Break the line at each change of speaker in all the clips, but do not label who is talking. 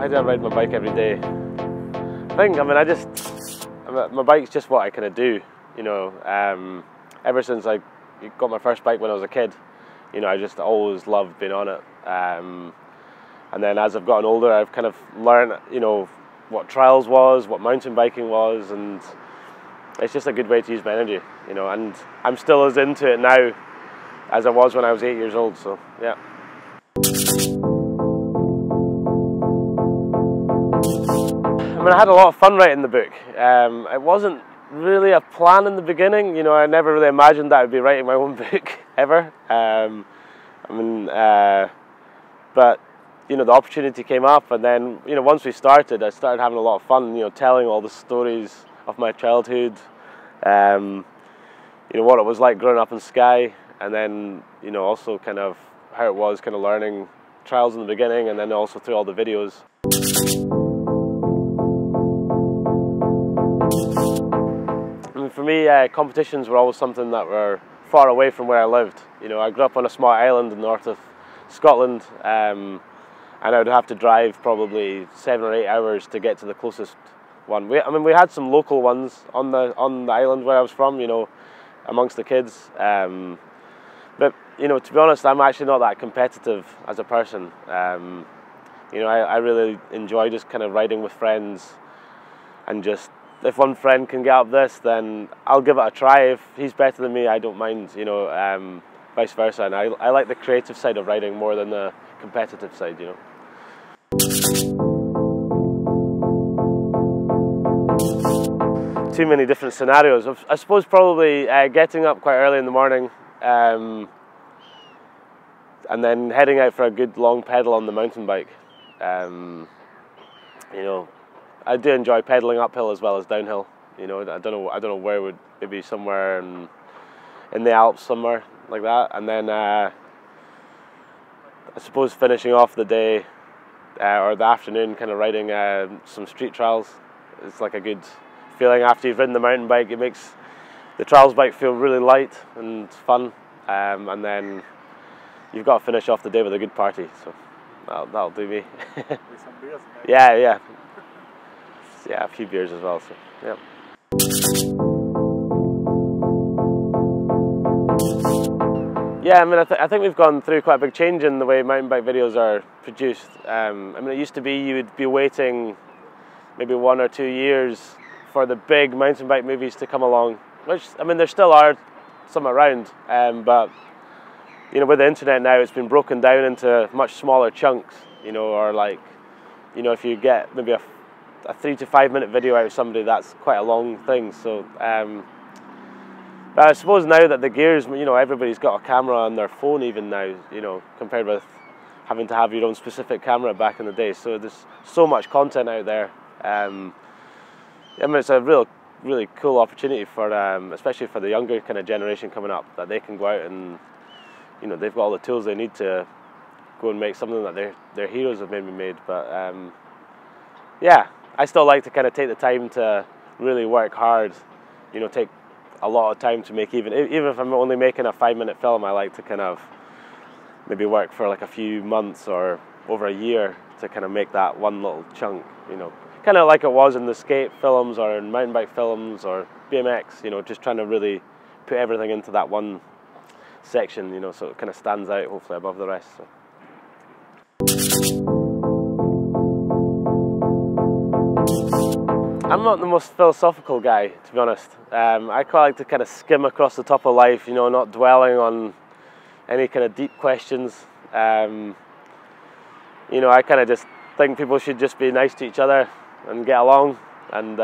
Why do I ride my bike every day? I mean, my bike's just what I kind of do, you know. Ever since I got my first bike when I was a kid, you know, I just always loved being on it. And then as I've gotten older, I've kind of learned, you know, what trials was, what mountain biking was, and it's just a good way to use my energy, you know. And I'm still as into it now as I was when I was 8 years old, so yeah. I mean, I had a lot of fun writing the book. It wasn't really a plan in the beginning, you know. I never really imagined that I'd be writing my own book ever. But you know, the opportunity came up, and then, you know, once we started, I started having a lot of fun, you know, telling all the stories of my childhood, you know, what it was like growing up in Skye, and then, you know, also kind of how it was kind of learning trials in the beginning, and then also through all the videos. I mean, for me, competitions were always something that were far away from where I lived. You know, I grew up on a small island in the north of Scotland, and I would have to drive probably 7 or 8 hours to get to the closest one. I mean, we had some local ones on the island where I was from, you know, amongst the kids. But you know, to be honest, I'm actually not that competitive as a person. You know, I really enjoy just kind of riding with friends, and just if one friend can get up this, then I'll give it a try. If he's better than me, I don't mind. You know, vice versa. And I like the creative side of riding more than the competitive side, you know. Too many different scenarios. I suppose probably getting up quite early in the morning, and then heading out for a good long pedal on the mountain bike. You know, I do enjoy pedaling uphill as well as downhill. You know, I don't know where, would maybe somewhere in the Alps somewhere like that. And then I suppose finishing off the day or the afternoon, kind of riding some street trials. It's like a good feeling after you've ridden the mountain bike. It makes the trials bike feel really light and fun, and then you've got to finish off the day with a good party. So that'll do me.
With some beers, maybe.
Yeah, a few beers as well. So yeah. Yeah, I mean, I think we've gone through quite a big change in the way mountain bike videos are produced. I mean, it used to be you would be waiting maybe 1 or 2 years for the big mountain bike movies to come along, which, I mean, there still are some around, but you know, with the internet now, it's been broken down into much smaller chunks, you know, or like, you know, if you get maybe a 3 to 5 minute video out of somebody, that's quite a long thing. So but I suppose now that the gears, you know, everybody's got a camera on their phone even now, you know, compared with having to have your own specific camera back in the day. So there's so much content out there. I mean, it's a really cool opportunity for, especially for the younger kind of generation coming up, that they can go out and, you know, they've got all the tools they need to go and make something that their heroes have maybe made. But yeah, I still like to kind of take the time to really work hard, you know, take a lot of time to make, even if I'm only making a 5-minute film, I like to kind of maybe work for like a few months or over a year to kind of make that one little chunk, you know, kind of like it was in the skate films or in mountain bike films or BMX, you know, just trying to really put everything into that one section, you know, so it kind of stands out hopefully above the rest. So. I'm not the most philosophical guy, to be honest. I quite like to kind of skim across the top of life, you know, not dwelling on any kind of deep questions. You know, I kind of just think people should just be nice to each other and get along, and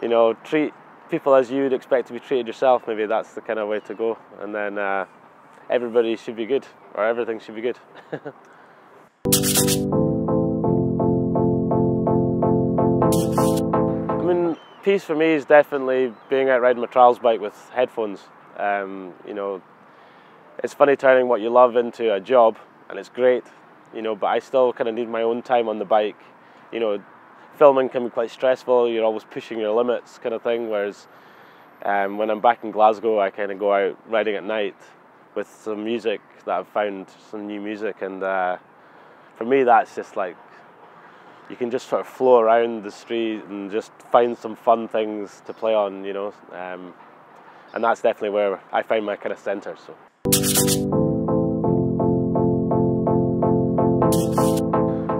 you know, treat people as you would expect to be treated yourself. Maybe that's the kind of way to go, and then everybody should be good, or everything should be good. I mean, peace for me is definitely being out riding my trials bike with headphones. You know, it's funny turning what you love into a job, and it's great, you know, but I still kind of need my own time on the bike. You know, filming can be quite stressful, you're always pushing your limits kind of thing, whereas when I'm back in Glasgow, I kind of go out riding at night with some music that I've found, some new music, and for me that's just like you can just sort of flow around the street and just find some fun things to play on, you know, and that's definitely where I find my kind of centre. So.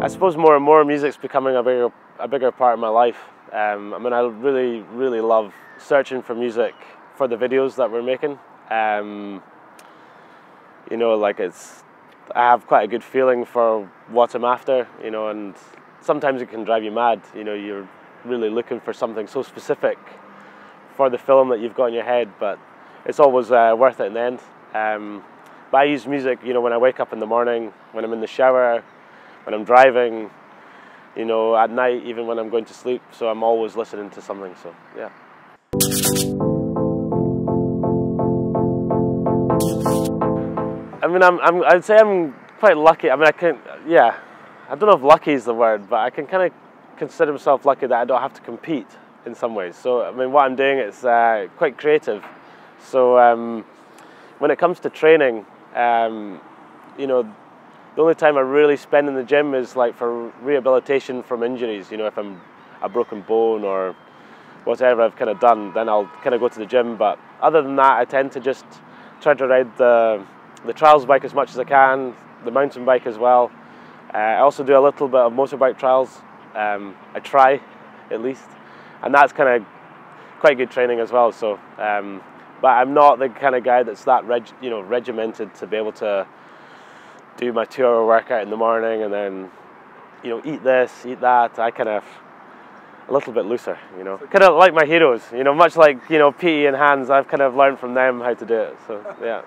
I suppose more and more music's becoming a bigger part of my life. I mean, I really love searching for music for the videos that we're making. You know, like I have quite a good feeling for what I'm after, you know, and sometimes it can drive you mad. You know, you're really looking for something so specific for the film that you've got in your head, but it's always worth it in the end. But I use music, you know, when I wake up in the morning, when I'm in the shower, when I'm driving, you know, at night, even when I'm going to sleep. So I'm always listening to something. So yeah. I mean, I'd say I'm quite lucky. I mean, I don't know if lucky is the word, but I can kind of consider myself lucky that I don't have to compete in some ways. So, I mean, what I'm doing is quite creative. So, when it comes to training, you know, the only time I really spend in the gym is like for rehabilitation from injuries. You know, if I'm a broken bone or whatever I've kind of done, then I'll kind of go to the gym. But other than that, I tend to just try to ride the trials bike as much as I can, the mountain bike as well. I also do a little bit of motorbike trials. I try, at least, and that's kind of quite good training as well. So, but I'm not the kind of guy that's that regimented to be able to do my 2-hour workout in the morning and then, you know, eat this, eat that. I kind of a little bit looser, you know. Kind of like my heroes, you know, much like, you know, Petey and Hans. I've kind of learned from them how to do it. So yeah.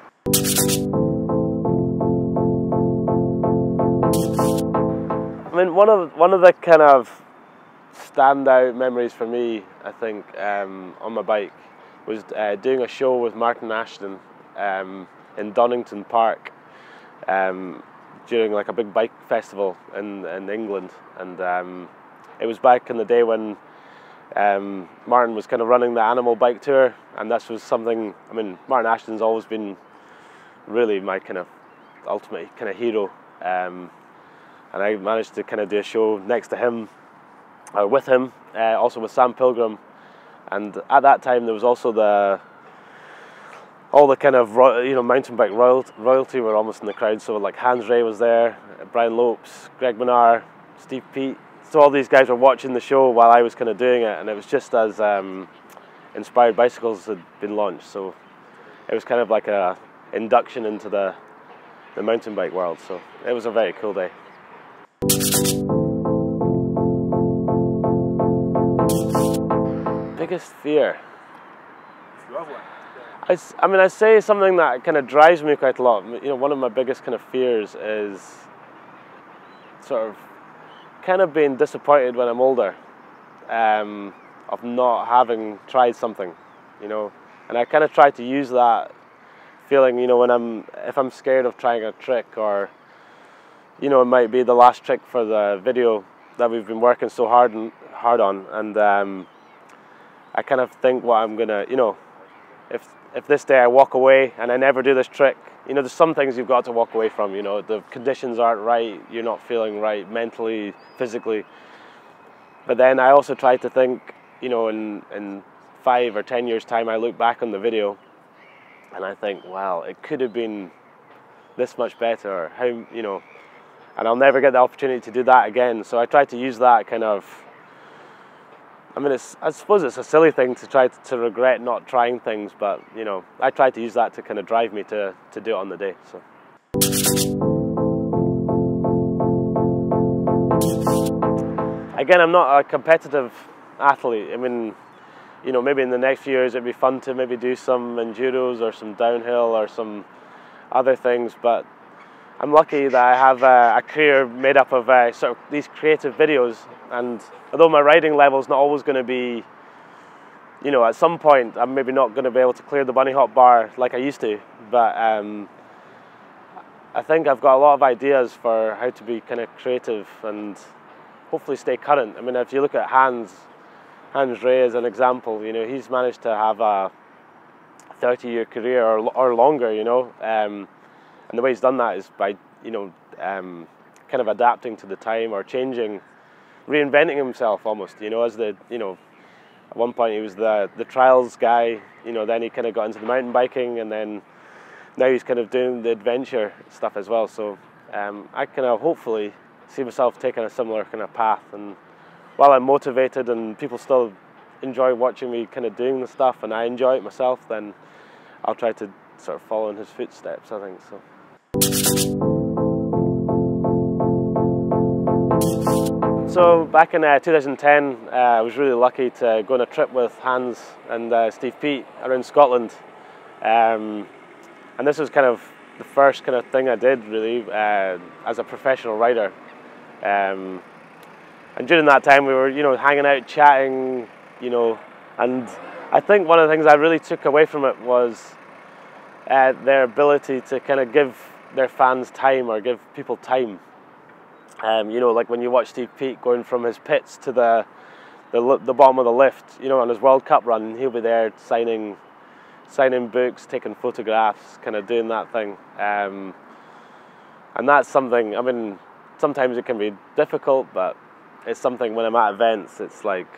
I mean, one of the kind of standout memories for me, I think, on my bike was doing a show with Martin Ashton in Donington Park during like a big bike festival in England, and it was back in the day when Martin was kind of running the animal bike tour, and this was something. I mean, Martin Ashton's always been really my kind of ultimate kind of hero. And I managed to kind of do a show next to him, or with him, also with Sam Pilgrim. And at that time, there was also all the kind of mountain bike royalty were almost in the crowd. So like Hans Ray was there, Brian Lopes, Greg Menard, Steve Peat. So all these guys were watching the show while I was kind of doing it, and it was just as Inspired Bicycles had been launched. So it was kind of like a induction into the mountain bike world. So it was a very cool day. Biggest fear?
If you have one.
I mean, I'd say something that kind of drives me quite a lot. You know, one of my biggest kind of fears is sort of kind of being disappointed when I'm older, of not having tried something, you know. And I kind of try to use that feeling, you know, if I'm scared of trying a trick, or, you know, it might be the last trick for the video that we've been working so hard on, and I kind of think what I'm gonna, you know, if this day I walk away and I never do this trick, you know, there's some things you've got to walk away from. You know, the conditions aren't right, you're not feeling right mentally, physically. But then I also try to think, you know, in 5 or 10 years' time, I look back on the video and I think, wow, it could have been this much better, or how, you know, and I'll never get the opportunity to do that again. So I try to use that kind of, I mean, I suppose it's a silly thing to try to regret not trying things, but, you know, I try to use that to kind of drive me to do it on the day. So. Again, I'm not a competitive athlete. I mean, you know, maybe in the next few years it'd be fun to maybe do some enduros or some downhill or some other things, but I'm lucky that I have a career made up of sort of these creative videos, and although my riding level is not always going to be, you know, at some point I'm maybe not going to be able to clear the bunny hop bar like I used to, but I think I've got a lot of ideas for how to be kind of creative and hopefully stay current. I mean, if you look at Hans Ray as an example, you know, he's managed to have a 30-year career or longer, you know. And the way he's done that is by, you know, kind of adapting to the time or changing reinventing himself almost, you know, as the, you know, at one point he was the trials guy, you know, then he kind of got into the mountain biking, and then now he's kind of doing the adventure stuff as well. So I kind of hopefully see myself taking a similar kind of path, and while I'm motivated and people still enjoy watching me kind of doing the stuff and I enjoy it myself, then I'll try to sort of follow in his footsteps, I think so. So back in 2010, I was really lucky to go on a trip with Hans and Steve Pete around Scotland. And this was kind of the first kind of thing I did really as a professional rider. And during that time we were, you know, hanging out, chatting, you know, and I think one of the things I really took away from it was their ability to kind of give their fans time, or give people time. You know, like when you watch Steve Pete going from his pits to the bottom of the lift, you know, on his World Cup run, he'll be there signing books, taking photographs, kind of doing that thing. And that's something, I mean, sometimes it can be difficult, but it's something when I'm at events, it's like,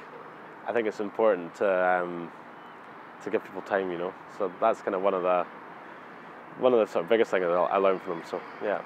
I think it's important to give people time, you know. So that's kind of one of the sort of biggest things I learned from them. So yeah.